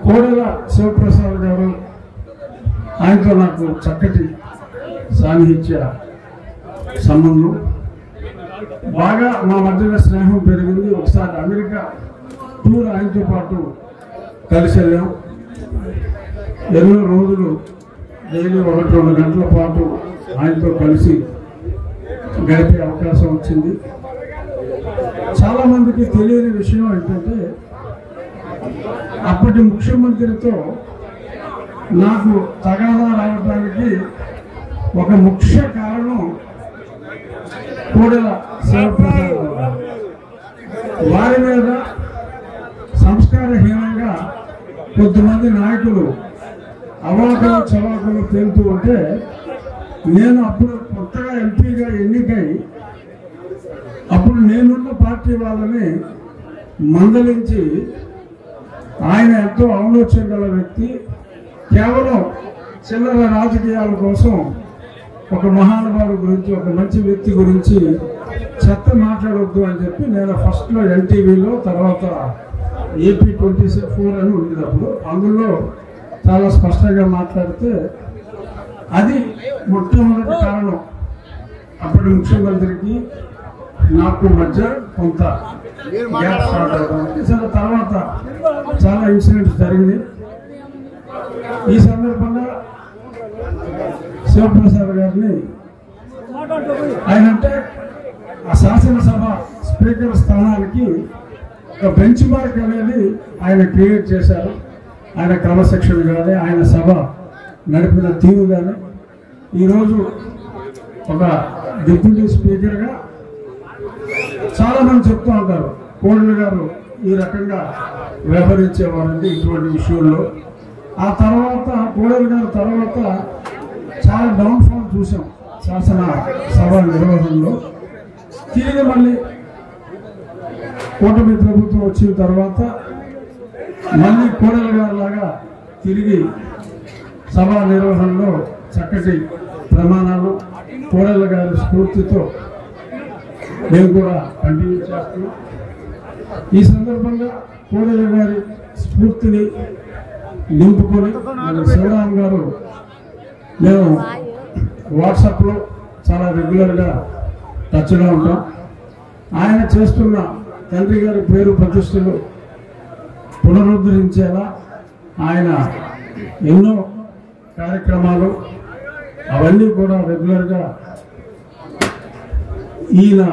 కోడెల శివప్రసాద్ గారు, ఆయనతో నాకు చక్కటి సాన్నిహిత్య సంబంధం, బాగా మా మధ్యలో స్నేహం పెరిగింది. ఒకసారి అమెరికా టూర్ ఆయనతో పాటు కలిసి వెళ్ళాం. ఎన్నో రోజులు డైలీ 1-2 గంటల పాటు ఆయనతో కలిసి గడిపే అవకాశం వచ్చింది. చాలా మందికి తెలియని విషయం ఏంటంటే, అప్పటి ముఖ్యమంత్రితో నాకు తగాదా రావడానికి ఒక ముఖ్య కారణం కోడెల శివప్రసాద్ గారు. వారి మీద సంస్కారహీనంగా కొద్దిమంది నాయకులు అవాకులు చవాకులు తేలుతూ ఉంటే, నేను అప్పుడు కొత్తగా ఎంపీగా ఎన్నికై అప్పుడు నేనున్న పార్టీ వాళ్ళని మందలించి, ఆయన ఎంతో ఆలోచన గల వ్యక్తి, కేవలం చిల్లర రాజకీయాల కోసం ఒక మహానుభావుడి గురించి, ఒక మంచి వ్యక్తి గురించి చెత్త మాట్లాడొద్దు అని చెప్పి నేను ఫస్ట్లో ఎన్టీవీలో, తర్వాత ఏపీ 24 అని ఉండేటప్పుడు అందులో చాలా స్పష్టంగా మాట్లాడితే, అది మొట్టమొదటి కారణం అప్పటి ముఖ్యమంత్రికి నాకు మధ్య కొంత గ్యాప్ స్టార్ట్ అవడానికి. తర్వాత చాలా ఇన్సిడెంట్స్ జరిగినాయి. ఈ సందర్భంగా శివప్రసాద్ గారిని, ఆయనంటే ఆ శాసనసభ స్పీకర్ స్థానానికి ఒక బెంచ్ మార్క్ అనేది ఆయన క్రియేట్ చేశారు. ఆయన క్రమశిక్షణ కానీ, ఆయన సభ నడిపిన తీరు కానీ, ఈరోజు ఒక డిప్యూటీ స్పీకర్గా చాలామంది చెప్తూ ఉంటారు, కోడెల గారు ఈ రకంగా వ్యవహరించేవారండి ఇటువంటి విషయంలో. ఆ తర్వాత కోడెల గారు తర్వాత చాలా డౌన్ఫాల్ చూసాం శాసన సభ నిర్వహణలో. తిరిగి మళ్ళీ కూటమి ప్రభుత్వం వచ్చిన తర్వాత మళ్ళీ కోడెల గారు లాగా తిరిగి సభా నిర్వహణలో చక్కటి ప్రమాణాలు, కోడెల గారి స్ఫూర్తితో మేము కూడా కంటిన్యూ చేస్తున్నాం. ఈ సందర్భంగా కోడెల గారి స్ఫూర్తిని నింపుకొని శివరామ్ గారు, మేము వాట్సాప్లో చాలా రెగ్యులర్గా టచ్లో ఉంటాం. ఆయన చేస్తున్న తండ్రి గారి పేరు ప్రతిష్టలు పునరుద్ధరించేలా ఆయన ఎన్నో కార్యక్రమాలు, అవన్నీ కూడా రెగ్యులర్గా ఈయన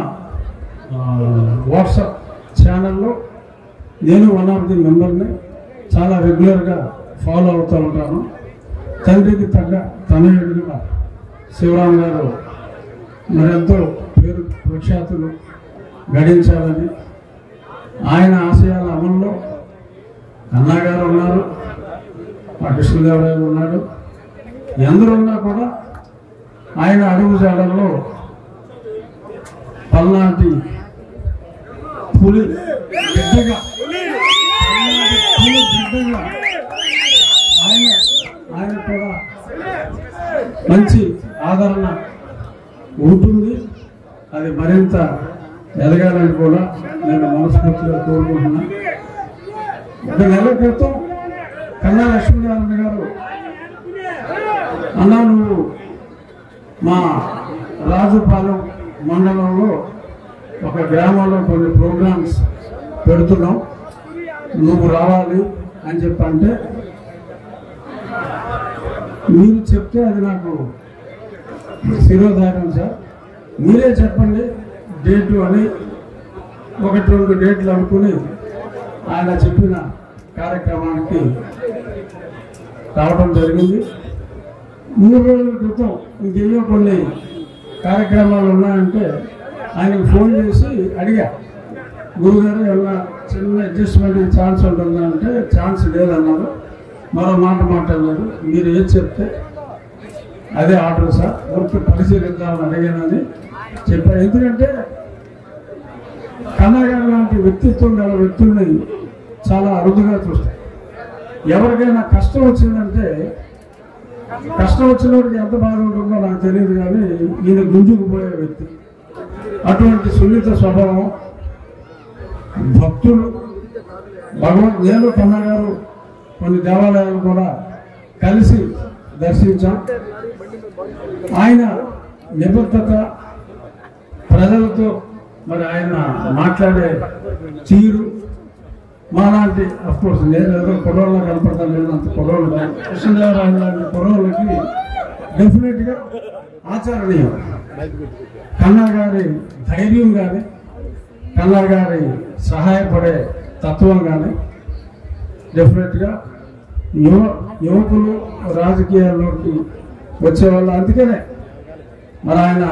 వాట్సాప్ ఛానల్లో నేను వన్ ఆఫ్ ది మెంబర్ని, చాలా రెగ్యులర్గా ఫాలో అవుతూ ఉంటాను. తండ్రికి తగ్గ తనయుడిగా శివరామ్ గారు మరెంతో పేరు ప్రఖ్యాతులు గడించాలని, ఆయన ఆశయాల అమల్లో అన్నగారు ఉన్నారు, కృష్ణదేవరాయలు ఉన్నాడు, ఎందరున్నా కూడా ఆయన అడుగుజాడల్లో పల్నాటి పులి బిడ్డగా ఆయన కూడా మంచి ఆదరణ ఉంటుంది. అది మరింత ఎదగాలని కూడా నేను మనస్ఫూర్తిగా కోరుకుంటున్నాను. 1 నెల క్రితం కన్నా లక్ష్మీనారాయణ గారు, అన్నా నువ్వు మా రాజుపాలెం మండలంలో ఒక గ్రామంలో కొన్ని ప్రోగ్రామ్స్ పెడుతున్నాం, నువ్వు రావాలి అని చెప్పంటే, మీరు చెప్తే అది నాకు శిరోధారం సార్, మీరే చెప్పండి డేటు అని 1-2 డేట్లు అనుకుని ఆయన చెప్పిన కార్యక్రమానికి రావడం జరిగింది. 3 రోజుల క్రితం ఇంకేయో కొన్ని కార్యక్రమాలు ఉన్నాయంటే ఆయనకు ఫోన్ చేసి అడిగా, గురుగారు ఏమన్నా చిన్న అడ్జస్ట్మెంట్ ఛాన్స్ ఉంటుందా అంటే ఛాన్స్ లేదన్నారు. మరో మాట మాట్లాడారు, మీరు ఏది చెప్తే అదే ఆర్డర్ సార్, ఊరికి పరిశీలిద్దామని అడిగానని చెప్పారు. ఎందుకంటే కన్నగారు లాంటి వ్యక్తిత్వం గల వ్యక్తుల్ని చాలా అరుదుగా చూస్తాం. ఎవరికైనా కష్టం వచ్చిందంటే, కష్టం వచ్చినోడికి ఎంత బాధ ఉంటుందో నాకు తెలియదు, కానీ ఈయన గుంజుకుపోయే వ్యక్తి. అటువంటి సున్నిత స్వభావం, భక్తులు, నేను కన్నగారు కొన్ని దేవాలయాలు కూడా కలిసి దర్శించాం. ఆయన నిబద్ధత, ప్రజలతో మరి ఆయన మాట్లాడే తీరు మాలాంటి అఫ్కోర్స్ నేను ఏదో కుర్రోళ్ళ కనపడతాను, లేదు అంత కుర్రోళ్ళు కృష్ణదేవరాయలు లాంటి కుర్రోళ్ళకి డెఫినెట్గా ఆచరణీయం. కన్నా గారి ధైర్యం కానీ, కన్నా గారి సహాయపడే తత్వం కానీ డెఫినెట్గా యువకులు రాజకీయాల్లోకి వచ్చేవాళ్ళు. అందుకనే మరి ఆయన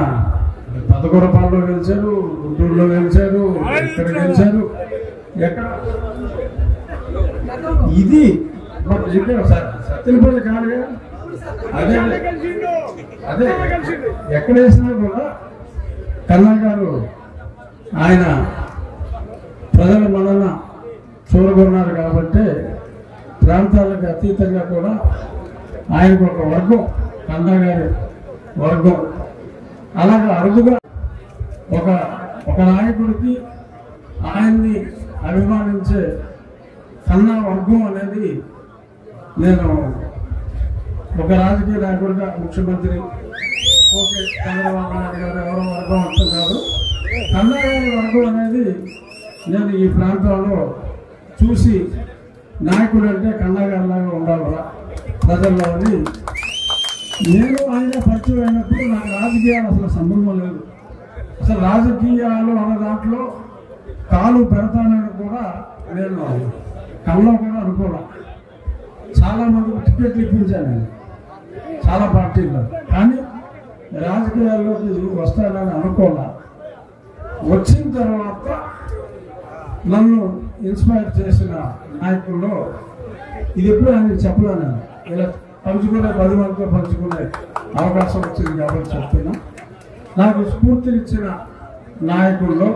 పదకొరపాల్లో గెలిచారు, గుంటూరులో గెలిచారు, ఇక్కడ గెలిచారు, ఎక్కడ ఇది ఇక్కడ సత్యనపల్లి కాదు. అదే అదే ఎక్కడ వేసినా కూడా కన్నా గారు ఆయన ప్రజల మనన చూరగొన్నారు కాబట్టి ప్రాంతాలకు అతీతంగా కూడా ఆయనకు ఒక వర్గం, కన్నా గారి వర్గం. అలాగే అరుదుగా ఒక నాయకుడికి ఆయన్ని అభిమానించే కన్నా వర్గం అనేది నేను ఒక రాజకీయ నాయకుడిగా, ముఖ్యమంత్రి ఓకే చంద్రబాబు నాయుడు గారు ఎవరో వర్గం అర్థం కాదు, కన్నా గారి వర్గం అనేది నేను ఈ ప్రాంతంలో చూసి నాయకుడు అంటే కన్నా గారిలాగా ఉండాలరా ప్రజల్లో అని నేను ఆయన పరిచయం అయినప్పుడు నాకు రాజకీయాలు అసలు సంబంధం లేదు. అసలు రాజకీయాలు అన్న దాంట్లో కాలు పెడతానని కూడా నేను కల్లో కూడా అనుకోలే. చాలా మందికి టికెట్లు ఇప్పించాను నేను చాలా పార్టీల్లో, కానీ రాజకీయాల్లోకి వస్తానని అనుకోలే. వచ్చిన తర్వాత నన్ను ఇన్స్పైర్ చేసిన నాయకుల్లో ఇది ఎప్పుడు ఆయన చెప్పలేను. ఇలా పంచుకునే 10 మందితో పంచుకునే అవకాశం వచ్చింది కాబట్టి చెప్తున్నా. నాకు స్ఫూర్తినిచ్చిన నాయకుల్లో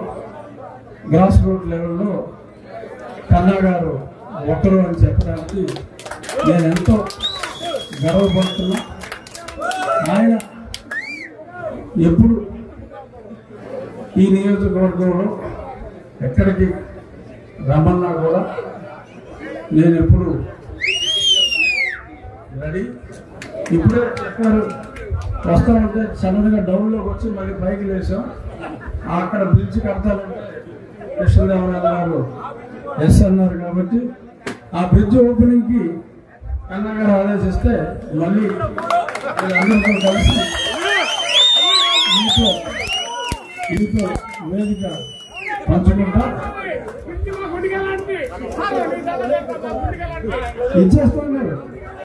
గ్రాస్ రూట్ లెవెల్లో కన్నా గారు ఒకరు అని చెప్పడానికి నేను ఎంతో గర్వపడుతున్నా. ఆయన ఎప్పుడు ఈ నియోజకవర్గంలో ఎక్కడికి రమ్మన్నా కూడా నేను ఎప్పుడు రెడీ. ఇప్పుడే చెప్పారు వస్తామంటే సడన్గా డౌన్లోకి వచ్చి మళ్ళీ పైకి లేసాం. అక్కడ బ్రిడ్జ్ కడతానంటే కృష్ణదేవరాయలు గారు ఎస్ అన్నారు కాబట్టి ఆ బ్రిడ్జ్ ఓపెనింగ్కి కన్నా గారు ఆదేశిస్తే మళ్ళీ అందరితో కలిసి ఇంట్లో వేదిక పంచుకుంటా ఇచ్చేస్తాను.